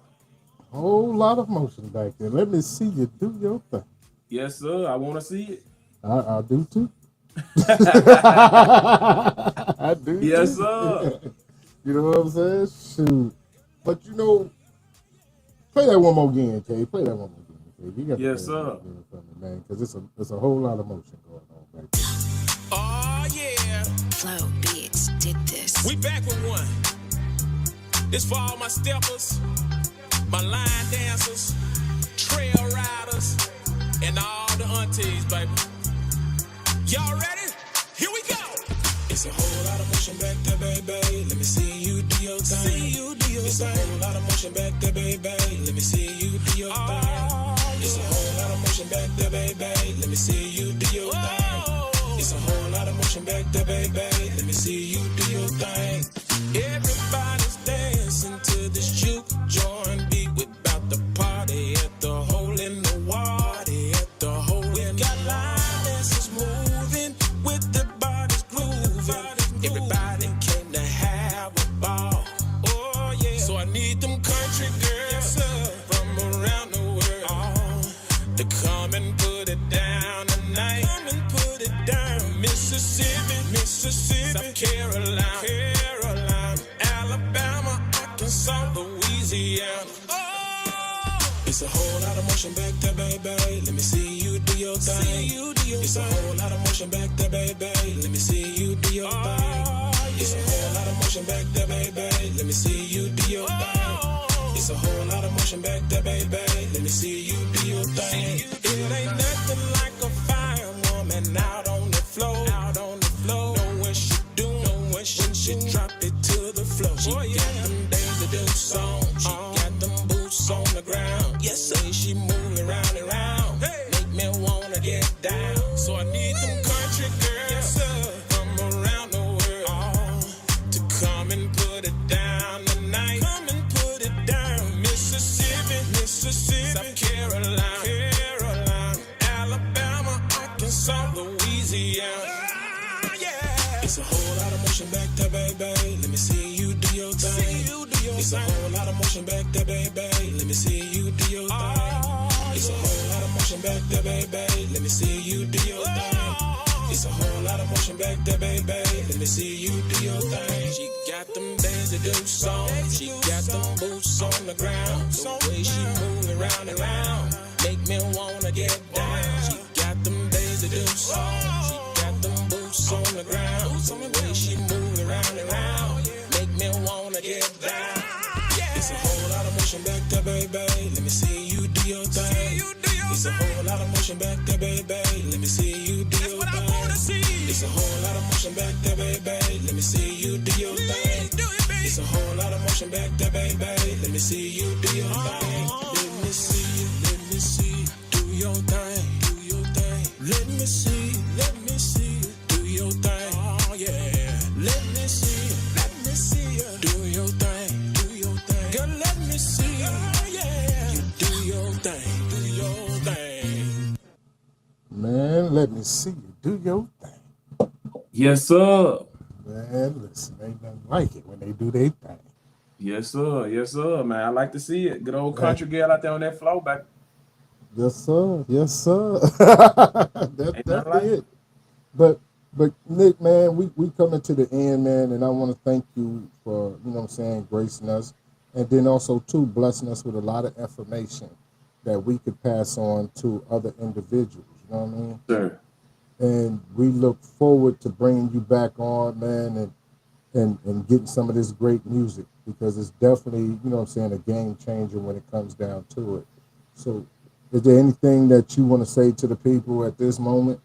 Whole lot of motion back there. Let me see you do your thing. Yes, sir. I want to see it. I do too. I do. Yes, too. sir. You know what I'm saying? Shoot. But you know, play that one more again, Kay. Play that one more again, Kay. You got to Yes, play that sir. one again for me, man, because it's a whole lot of motion going on back there. Oh yeah. Flow Beats did this. We back with one. This for all my steppers, my line dancers, trail riders, and all the aunties, baby. Y'all ready? Here we go. It's a whole lot of motion back there, baby. Let me see you do your thing. It's a whole lot of motion back there, baby. Let me see you do your thing. It's a whole lot of motion back there, baby. Let me see you do your thing. It's a whole lot of motion back there, baby. Let me see you do your thing. Everybody's dancing to this juke joint beat. We about to party at the hole in the wall. At the hole in got line dancers moving with the bodies grooving. Everybody came to have a ball. Oh yeah. So I need them country girls from around the world to come and put it down tonight. Come and put it down. Mississippi, South Carolina, Alabama, Arkansas, Louisiana. It's a whole lot of motion back there, baby. Let me see you do your thing. It's a whole lot of motion back there, baby. Let me see you do your thing. It's a whole lot of motion back there, baby. Let me see you do your thing. It's a whole lot of motion back there, baby. Let me see you do your thing. It ain't nothing like a fine woman out on the floor. Know what she do, when she drop it to the floor. She got them days to do song. She got them boots on the ground. Yes, say she moving round and round. Make me wanna get down. So I need them country girls from around the world to come and put it down tonight. Come and put it down. Mississippi, South Carolina, Alabama, Arkansas, Louisiana. It's a whole lot of motion back there, baby. Let me see you do your thing. It's a whole lot of motion back there, baby. Let me see you do your thing. It's a whole lot of motion back there, baby. Let me see you do your thing. It's a whole lot of motion back there, baby. Let me see you do your thing. She got them days to do song. She got them boots on the ground. The way she moving round and round make me wanna get down. She got them days to deuce. She got them boots on the ground. So the way she move around and round, make me wanna get down. It's a whole lot of motion back there, baby. Let me see you do your thing. It's a whole lot of motion back there, baby. Let me see you do your thing. It's a whole lot of motion back there, baby. Let me see you do your thing. It's a whole lot of motion back there, baby. Let me see you do your thing. Let me see you do your thing. Do your thing. Let me see you do your thing. Oh yeah. Let me see you do your thing. Do your thing. Girl, let me see you. Oh yeah. You do your thing. Do your thing. Man, let me see you do your thing. Yes, sir. Man, listen, ain't nothing like it when they do their thing. Yes, sir. Yes, sir, man. I like to see it. Good old country girl out there on that floor, baby. Yes, sir. Yes, sir. Ain't That's nothing like it. But Nick, man, we coming to the end, man, and I want to thank you for, you know what I'm saying, gracing us, and then also too blessing us with a lot of information that we could pass on to other individuals. You know what I mean? Sure. And we look forward to bringing you back on, man, and getting some of this great music, because it's definitely, you know what I'm saying, a game changer when it comes down to it. So is there anything that you want to say to the people at this moment?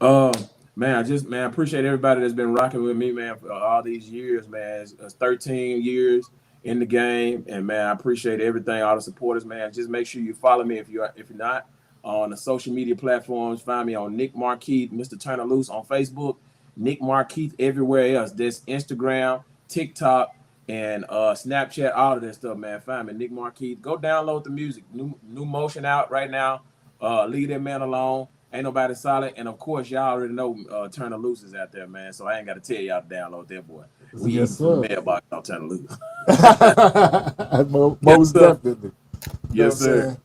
Man, I appreciate everybody that's been rocking with me, man, for all these years, man. It's 13 years in the game, and man, I appreciate everything, all the supporters, man. Just make sure you follow me if you're not on the social media platforms. Find me on Nick Markeith, Mr. Turner Loose on Facebook, Nick Markeith everywhere else. There's Instagram, TikTok, and Snapchat, all of that stuff, man. Find me, Nick Markeith. Go download the music. New motion out right now. Leave that man alone. Ain't nobody solid. And of course, y'all already know Turner Loose is out there, man. So I ain't got to tell y'all to download that boy. We Yes, eating from the sir. mailbox on Turner Loose. Most definitely. You know Yes, what I'm sir. saying?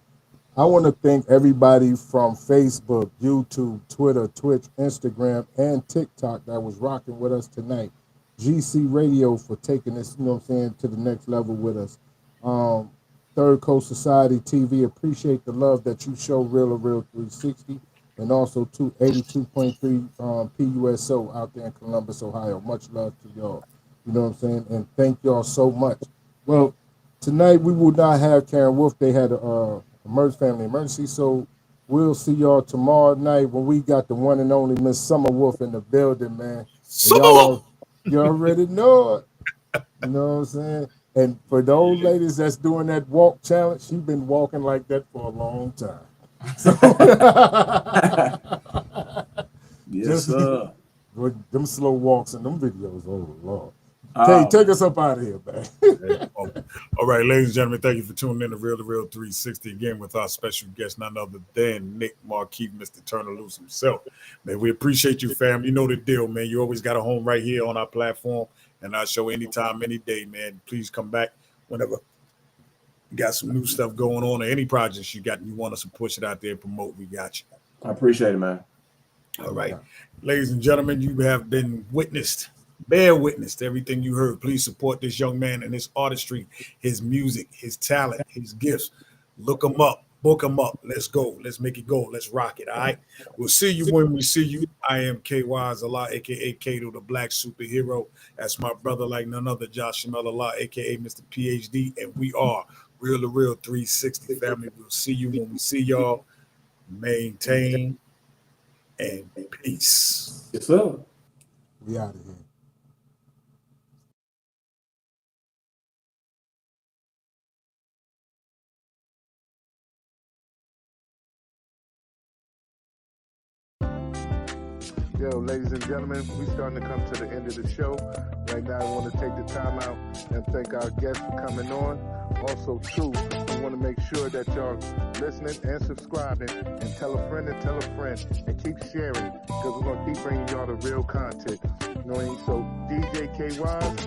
I want to thank everybody from Facebook, YouTube, Twitter, Twitch, Instagram, and TikTok that was rocking with us tonight. GC Radio for taking this, you know what I'm saying, to the next level with us. Third Coast Society TV, appreciate the love that you show real2reel360, and also to 82.3 PUSO out there in Columbus, Ohio. Much love to y'all. You know what I'm saying? And thank y'all so much. Well, tonight we will not have Karen Wolf. They had a family emergency, so we'll see y'all tomorrow night when we got the one and only Miss Summer Wolf in the building, man. And y'all already know it. You know what I'm saying? And for those ladies that's doing that walk challenge, she's been walking like that for a long time. So Yes, sir. with them slow walks and them videos, oh Lord. Kay, take us up out of here, man. All right, ladies and gentlemen, thank you for tuning in to Real to Real 360 again with our special guest, none other than Nick Markeith, Mr. Turner Loose himself. Man, we appreciate you, fam. You know the deal, man. You always got a home right here on our platform and our show anytime, any day, man. Please come back whenever you got some new stuff going on or any projects you want us to push it out there and promote. We got you. I appreciate it, man. All right. Ladies and gentlemen, you have been bear witness to everything you heard. Please support this young man and his artistry, his music, his talent, his gifts. Look him up, book him up. Let's go. Let's make it go. Let's rock it. All right. We'll see you when we see you. I am KY Allah, aka Kato, the black superhero. That's my brother like none other, Josh Allah, aka Mr. PhD. And we are Real to Real 360 family. We'll see you when we see y'all. Maintain and peace. Yes, sir. We out of here. Yo, ladies and gentlemen, we starting to come to the end of the show. Right now, I want to take the time out and thank our guests for coming on. Also, too, we want to make sure that y'all listening and subscribing, and tell a friend and keep sharing, because we're going to keep bringing y'all the real content. You know what I mean? So, DJ KY,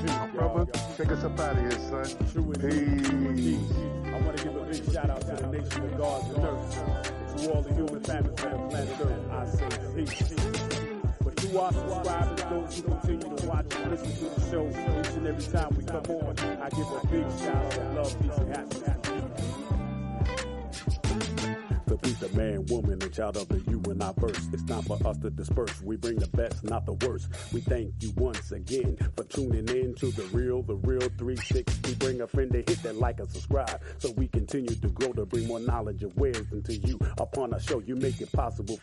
my brother, take us up out of here, son. Peace. I want to give a big shout out to the nation of gods and earth. To all the human families on planet Earth, I say peace. But to our subscribers, those who continue to watch and listen to the show each and every time we come on, I give a big shout out of love, peace, and happiness. the beat, the man, woman, and child of the universe. It's time for us to disperse. We bring the best, not the worst. We thank you once again for tuning in to the real 360. Bring a friend to hit that like and subscribe so we continue to grow to bring more knowledge and wisdom to you. Upon our show, you make it possible for